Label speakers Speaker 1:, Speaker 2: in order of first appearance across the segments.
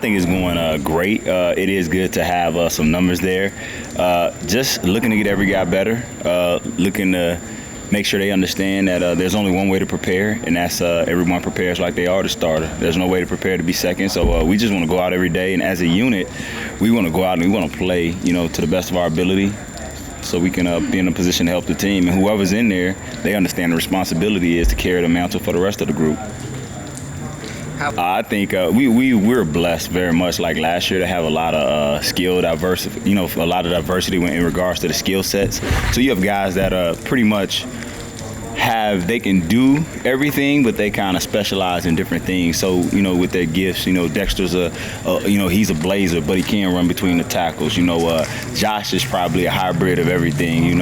Speaker 1: think it's going great. It is good to have some numbers there. Just looking to get every guy better, looking to make sure they understand that there's only one way to prepare, and that's everyone prepares like they are the starter. There's no way to prepare to be second, so we just want to go out every day, and as a unit, we want to go out and we want to play, to the best of our ability, so we can be in a position to help the team. And whoever's in there, they understand the responsibility is to carry the mantle for the rest of the group. I think we're blessed very much like last year to have a lot of skill diversity, a lot of diversity in regards to the skill sets. So you have guys that pretty much they can do everything, but they kind of specialize in different things. So, with their gifts, Dexter's he's a blazer, but he can run between the tackles. Josh is probably a hybrid of everything.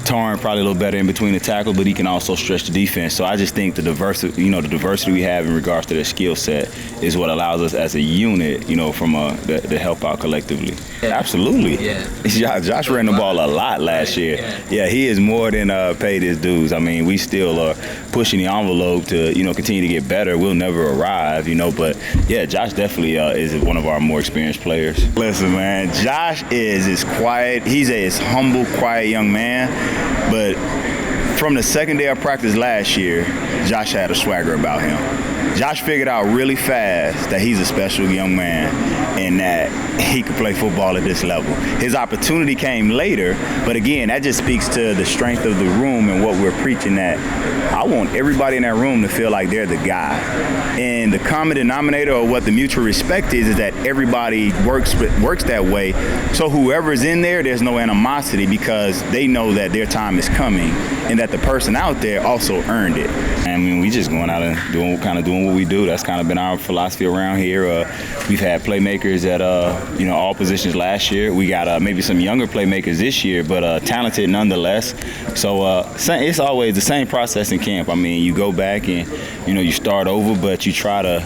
Speaker 1: Tarn probably a little better in between the tackle, but he can also stretch the defense. So I just think the diversity we have in regards to their skill set is what allows us as a unit, from to help out collectively. Yeah. Absolutely. Yeah. Josh ran the ball a lot last year. Yeah, he is more than paid his dues. I mean, we still are pushing the envelope to, continue to get better. We'll never arrive, but yeah, Josh definitely is one of our more experienced players. Listen, man, Josh is quiet. He's a humble, quiet young man. But from the second day of practice last year, Josh had a swagger about him. Josh figured out really fast that he's a special young man and that he could play football at this level. His opportunity came later, but again, that just speaks to the strength of the room and what we're preaching, that I want everybody in that room to feel like they're the guy. And the common denominator, or what the mutual respect is that everybody works that way. So whoever's in there, there's no animosity because they know that their time is coming and that the person out there also earned it. I mean, we just going out and doing what we do. That's kind of been our philosophy around here. We've had playmakers at all positions last year. We got maybe some younger playmakers this year, but talented nonetheless. So it's always the same process in camp. I mean, you go back and you start over, but you try to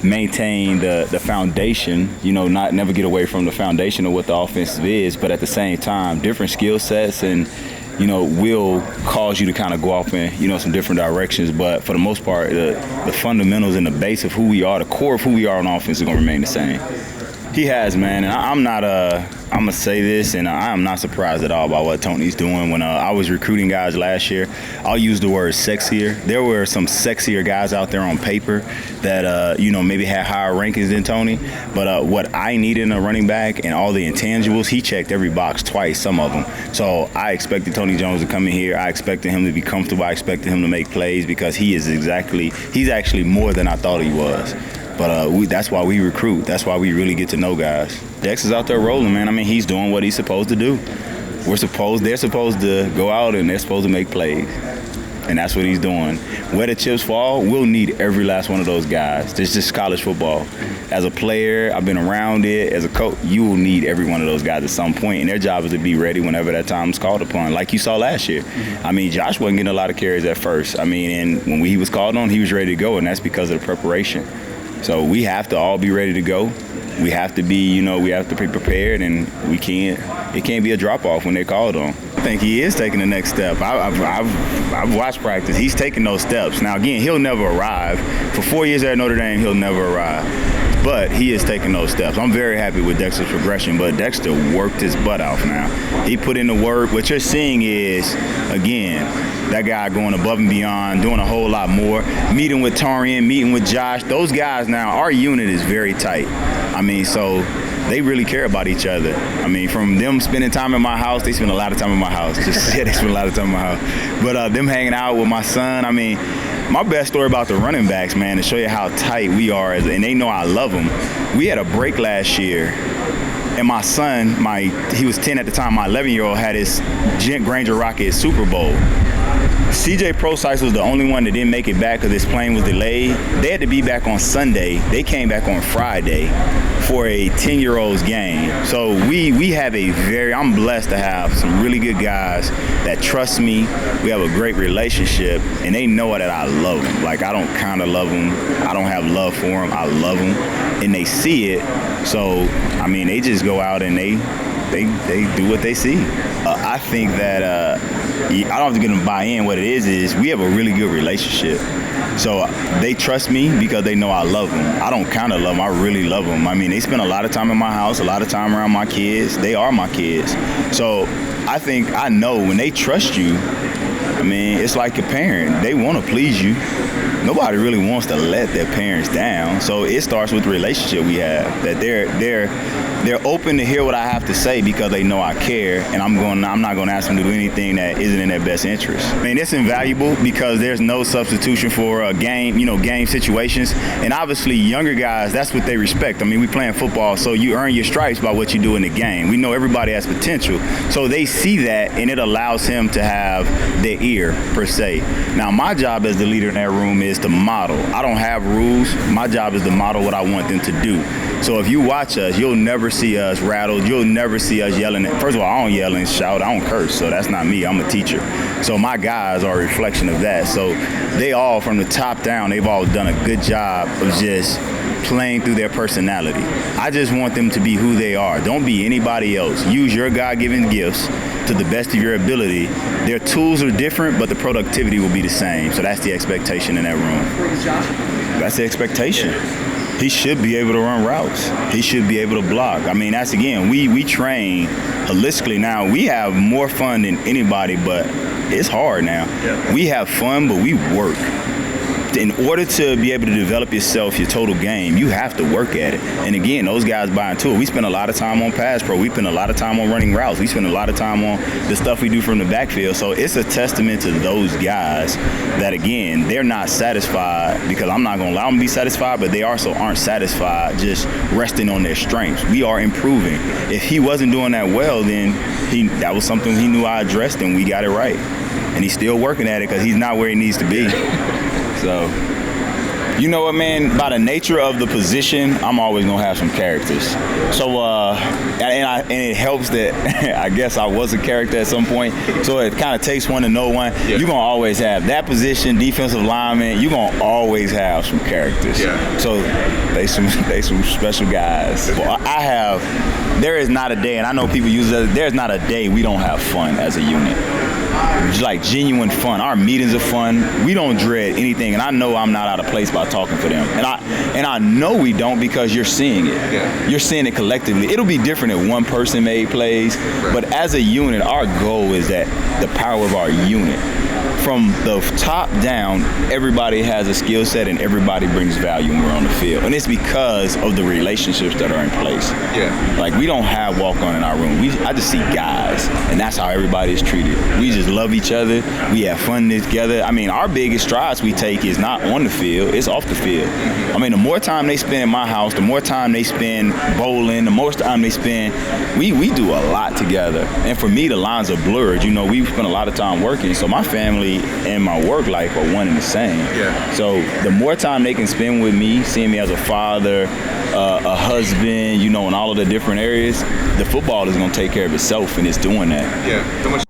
Speaker 1: maintain the foundation, never get away from the foundation of what the offense is, but at the same time, different skill sets and will cause you to kind of go off in, some different directions. But for the most part, the fundamentals and the base of who we are, the core of who we are on offense is going to remain the same. He has, man, and I'm going to say this, and I am not surprised at all by what Tony's doing. When I was recruiting guys last year, I'll use the word sexier. There were some sexier guys out there on paper that, maybe had higher rankings than Tony. But what I needed in a running back and all the intangibles, he checked every box twice, some of them. So I expected Tony Jones to come in here. I expected him to be comfortable. I expected him to make plays because he's actually more than I thought he was. But that's why we recruit. That's why we really get to know guys. Dex is out there rolling, man. I mean, he's doing what he's supposed to do. They're supposed to go out and they're supposed to make plays. And that's what he's doing. Where the chips fall, we'll need every last one of those guys. This is just college football. As a player, I've been around it. As a coach, you will need every one of those guys at some point, and their job is to be ready whenever that time is called upon, like you saw last year. I mean, Josh wasn't getting a lot of carries at first. I mean, and when he was called on, he was ready to go, and that's because of the preparation. So we have to all be ready to go. We have to be, we have to be prepared, and it can't be a drop-off when they're called on. I think he is taking the next step. I've watched practice. He's taking those steps. Now, again, he'll never arrive. For 4 years at Notre Dame, he'll never arrive. But he is taking those steps. I'm very happy with Dexter's progression, but Dexter worked his butt off now. He put in the work. What you're seeing is, again, that guy going above and beyond, doing a whole lot more, meeting with Tarian, meeting with Josh. Those guys now, our unit is very tight. I mean, so they really care about each other. I mean, from them spending time in my house, they spend a lot of time in my house. They spend a lot of time in my house. But them hanging out with my son, I mean, my best story about the running backs, man, to show you how tight we are, and they know I love them. We had a break last year, and my son, he was 10 at the time, my 11-year-old had his Granger Rocket Super Bowl. CJ Prosize was the only one that didn't make it back because his plane was delayed. They had to be back on Sunday. They came back on Friday for a 10-year-old's game. So we have I'm blessed to have some really good guys that trust me. We have a great relationship, and they know that I love them. Like, I don't kind of love them. I don't have love for them. I love them, and they see it. So, I mean, they just go out and they do what they see. I think that I don't have to get them to buy in. What it is we have a really good relationship. So they trust me because they know I love them. I don't kind of love them. I really love them. I mean, they spend a lot of time in my house, a lot of time around my kids. They are my kids. So I know when they trust you, I mean, it's like a parent. They want to please you. Nobody really wants to let their parents down. So it starts with the relationship we have, that they're open to hear what I have to say because they know I care, and I'm not going to ask them to do anything that isn't in their best interest. I mean, it's invaluable because there's no substitution for game situations. And obviously, younger guys, that's what they respect. I mean, we playing football, so you earn your stripes by what you do in the game. We know everybody has potential. So they see that, and it allows him to have their ear, per se. Now, my job as the leader in that room is to model. I don't have rules. My job is to model what I want them to do. So if you watch us, you'll never see us rattled. You'll never see us yelling. First of all, I don't yell and shout. I don't curse. So that's not me. I'm a teacher. So my guys are a reflection of that. So they all, from the top down, they've all done a good job of just playing through their personality. I just want them to be who they are. Don't be anybody else. Use your God-given gifts to the best of your ability. Their tools are different, but the productivity will be the same. So that's the expectation in that room. That's the expectation. He should be able to run routes. He should be able to block. I mean, that's, again, we train holistically. Now, we have more fun than anybody, but it's hard now. Yeah. We have fun, but we work. In order to be able to develop yourself, your total game, you have to work at it. And again, those guys buy into it. We spend a lot of time on pass pro. We spend a lot of time on running routes. We spend a lot of time on the stuff we do from the backfield. So it's a testament to those guys that, again, they're not satisfied, because I'm not going to allow them to be satisfied, but they also aren't satisfied just resting on their strengths. We are improving. If he wasn't doing that well, then that was something he knew I addressed, and we got it right. And he's still working at it because he's not where he needs to be. So, you know what, man? By the nature of the position, I'm always gonna have some characters. So, and it helps that I guess I was a character at some point. So it kind of takes one to know one. Yeah. You're gonna always have that position, defensive lineman. You're gonna always have some characters. Yeah. So they some special guys. Well, there is not a day, and I know people use it. There's not a day we don't have fun as a unit. It's like genuine fun. Our meetings are fun. We don't dread anything, and I know I'm not out of place by talking to them. And I know we don't, because you're seeing it. Yeah. You're seeing it collectively. It'll be different if one person made plays, right. But as a unit, our goal is that the power of our unit, from the top down, everybody has a skill set and everybody brings value when we're on the field. And it's because of the relationships that are in place. Yeah. Like, we don't have walk-on in our room. I just see guys, and that's how everybody is treated. We just love each other. We have fun together. I mean, our biggest strides we take is not on the field, it's off the field. I mean, the more time they spend in my house, the more time they spend bowling, the more time they spend, we do a lot together. And for me, the lines are blurred. You know, we spend a lot of time working, so my family and my work life are one and the same. Yeah. So the more time they can spend with me, seeing me as a father, a husband, you know, in all of the different areas, the football is going to take care of itself, and it's doing that. Yeah. So much.